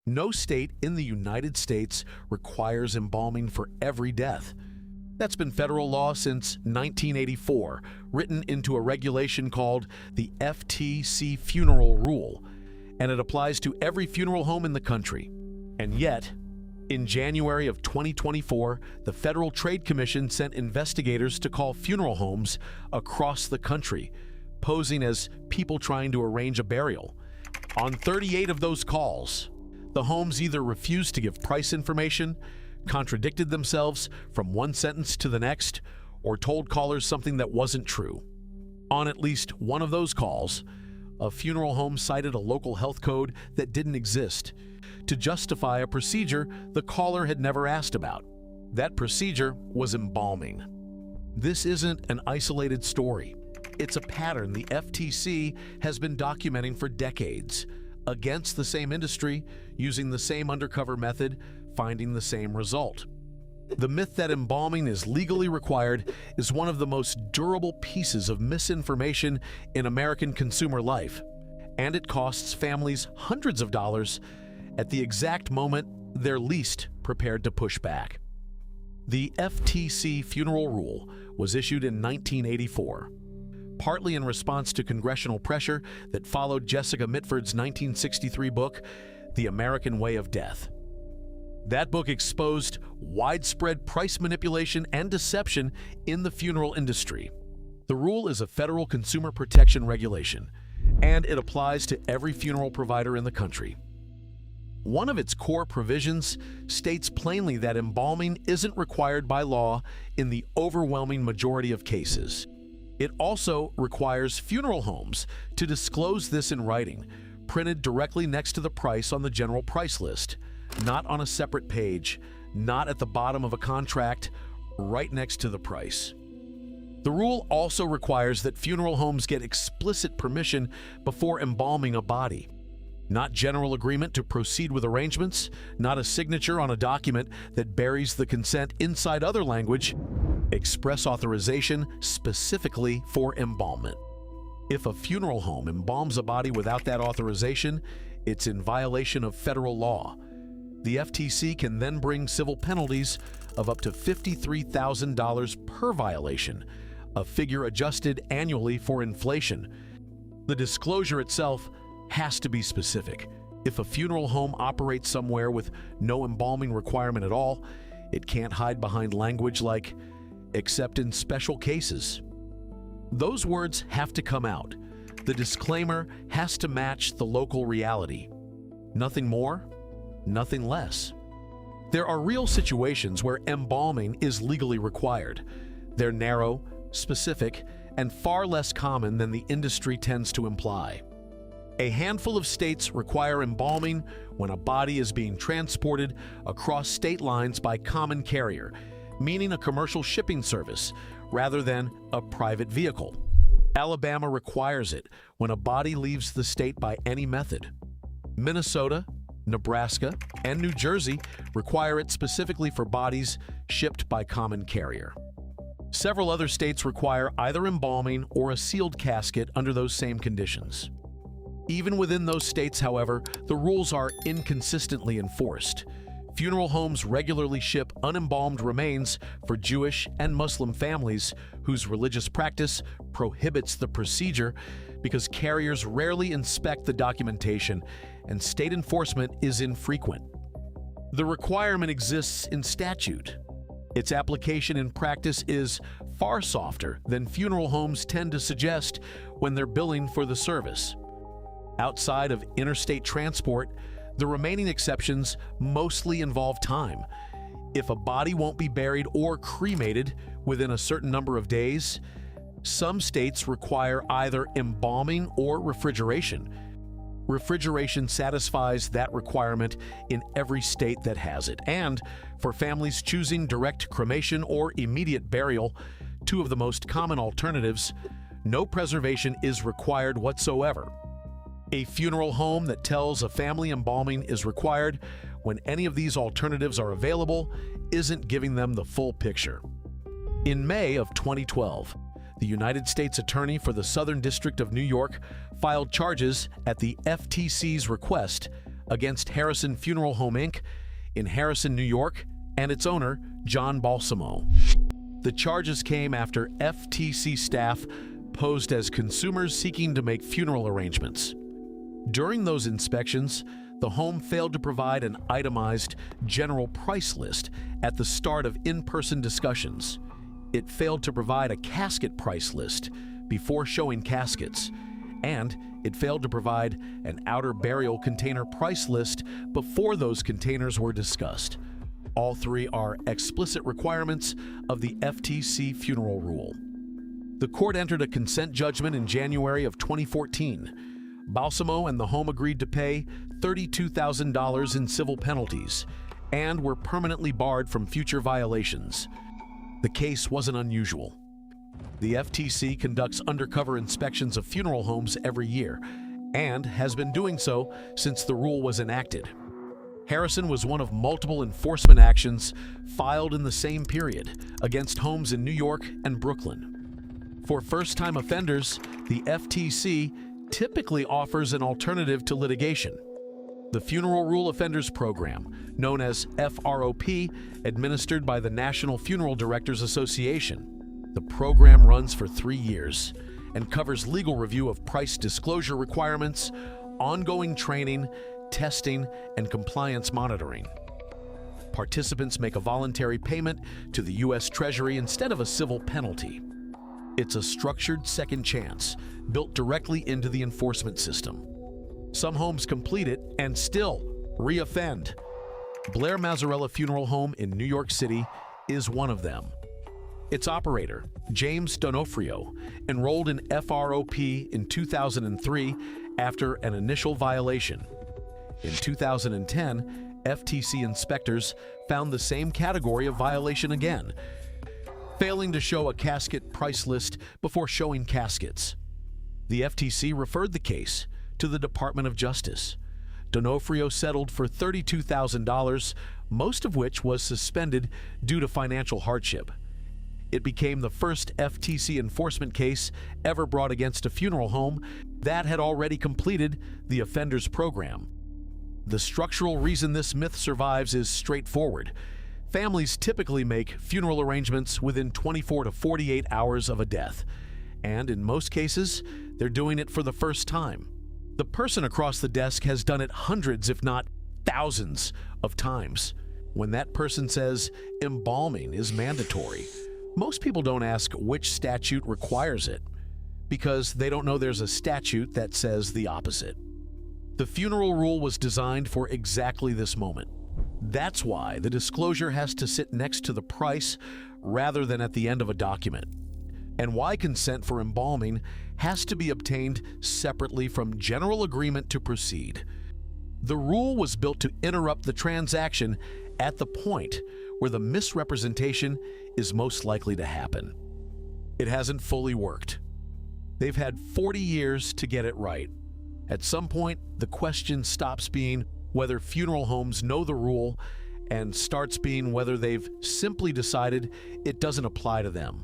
No state in the United States requires embalming for every death. That's been federal law since 1984, written into a regulation called the FTC Funeral Rule, and it applies to every funeral home in the country. And yet, in January of 2024, the Federal Trade Commission sent investigators to call funeral homes across the country, posing as people trying to arrange a burial. On 38 of those calls, the homes either refused to give price information, contradicted themselves from one sentence to the next, or told callers something that wasn't true. On at least one of those calls, a funeral home cited a local health code that didn't exist to justify a procedure the caller had never asked about. That procedure was embalming. This isn't an isolated story. It's a pattern the FTC has been documenting for decades, against the same industry, using the same undercover method, finding the same result. The myth that embalming is legally required is one of the most durable pieces of misinformation in American consumer life, and it costs families hundreds of dollars at the exact moment they're least prepared to push back. The FTC Funeral Rule was issued in 1984, partly in response to congressional pressure that followed Jessica Mitford's 1963 book, The American Way of Death. That book exposed widespread price manipulation and deception in the funeral industry. The rule is a federal consumer protection regulation, and it applies to every funeral provider in the country. One of its core provisions states plainly that embalming isn't required by law in the overwhelming majority of cases. It also requires funeral homes to disclose this in writing, printed directly next to the price on the general price list, not on a separate page, not at the bottom of a contract, right next to the price. The rule also requires that funeral homes get explicit permission before embalming a body. Not general agreement to proceed with arrangements, not a signature on a document that buries the consent inside other language, express authorization specifically for embalmment. If a funeral home embalms a body without that authorization, it's in violation of federal law. The FTC can then bring civil penalties of up to $53,000 per violation, a figure adjusted annually for inflation. The disclosure itself has to be specific. If a funeral home operates somewhere with no embalming requirement at all, it can't hide behind language like, except in special cases. Those words have to come out. The disclaimer has to match the local reality. Nothing more, nothing less. There are real situations where embalming is legally required. They're narrow, specific, and far less common than the industry tends to imply. A handful of states require embalming when a body is being transported across state lines by common carrier, meaning a commercial shipping service, rather than a private vehicle. Alabama requires it when a body leaves the state by any method. Minnesota, Nebraska, and New Jersey require it specifically for bodies shipped by common carrier. Several other states require either embalming or a sealed casket under those same conditions. Even within those states, however, the rules are inconsistently enforced. Funeral homes regularly ship unembalmed remains for Jewish and Muslim families whose religious practice prohibits the procedure because carriers rarely inspect the documentation and state enforcement is infrequent. The requirement exists in statute. Its application in practice is far softer than funeral homes tend to suggest when they're billing for the service. Outside of interstate transport, the remaining exceptions mostly involve time. If a body won't be buried or cremated within a certain number of days, some states require either embalming or refrigeration. Refrigeration satisfies that requirement in every state that has it. And for families choosing direct cremation or immediate burial, two of the most common alternatives, no preservation is required whatsoever. A funeral home that tells a family embalming is required when any of these alternatives are available isn't giving them the full picture. In May of 2012, the United States Attorney for the Southern District of New York filed charges at the FTC's request against Harrison Funeral Home, Inc. in Harrison, New York, and its owner, John Balsamo. The charges came after FTC staff posed as consumers seeking to make funeral arrangements. During those inspections, the home failed to provide an itemized general price list at the start of in-person discussions. It failed to provide a casket price list before showing caskets, and it failed to provide an outer burial container price list before those containers were discussed. All three are explicit requirements of the FTC Funeral Rule. The court entered a consent judgment in January of 2014. Balsamo and the home agreed to pay $32,000 in civil penalties and were permanently barred from future violations. The case wasn't unusual. The FTC conducts undercover inspections of funeral homes every year and has been doing so since the rule was enacted. Harrison was one of multiple enforcement actions filed in the same period against homes in New York and Brooklyn. For first-time offenders, the FTC typically offers an alternative to litigation. The Funeral Rule Offenders Program, known as FROP, administered by the National Funeral Directors Association. The program runs for 3 years and covers legal review of price disclosure requirements, ongoing training, testing, and compliance monitoring. Participants make a voluntary payment to the U.S. Treasury instead of a civil penalty. It's a structured second chance built directly into the enforcement system. Some homes complete it and still reoffend. Blair-Mazzarella Funeral Home in New York City is one of them. Its operator, James D'Onofrio, enrolled in FROP in 2003 after an initial violation. In 2010, FTC inspectors found the same category of violation again, failing to show a casket price list before showing caskets. The FTC referred the case to the Department of Justice. D'Onofrio settled for $32,000, most of which was suspended due to financial hardship. It became the first FTC enforcement case ever brought against a funeral home that had already completed the offenders program. The structural reason this myth survives is straightforward. Families typically make funeral arrangements within 24 to 48 hours of a death, and in most cases, they're doing it for the first time. The person across the desk has done it hundreds, if not thousands, of times. When that person says embalming is mandatory, most people don't ask which statute requires it, because they don't know there's a statute that says the opposite. The funeral rule was designed for exactly this moment. That's why the disclosure has to sit next to the price rather than at the end of a document, and why consent for embalming has to be obtained separately from general agreement to proceed. The rule was built to interrupt the transaction at the point where the misrepresentation is most likely to happen. It hasn't fully worked. They've had 40 years to get it right. At some point, the question stops being whether funeral homes know the rule and starts being whether they've simply decided it doesn't apply to them.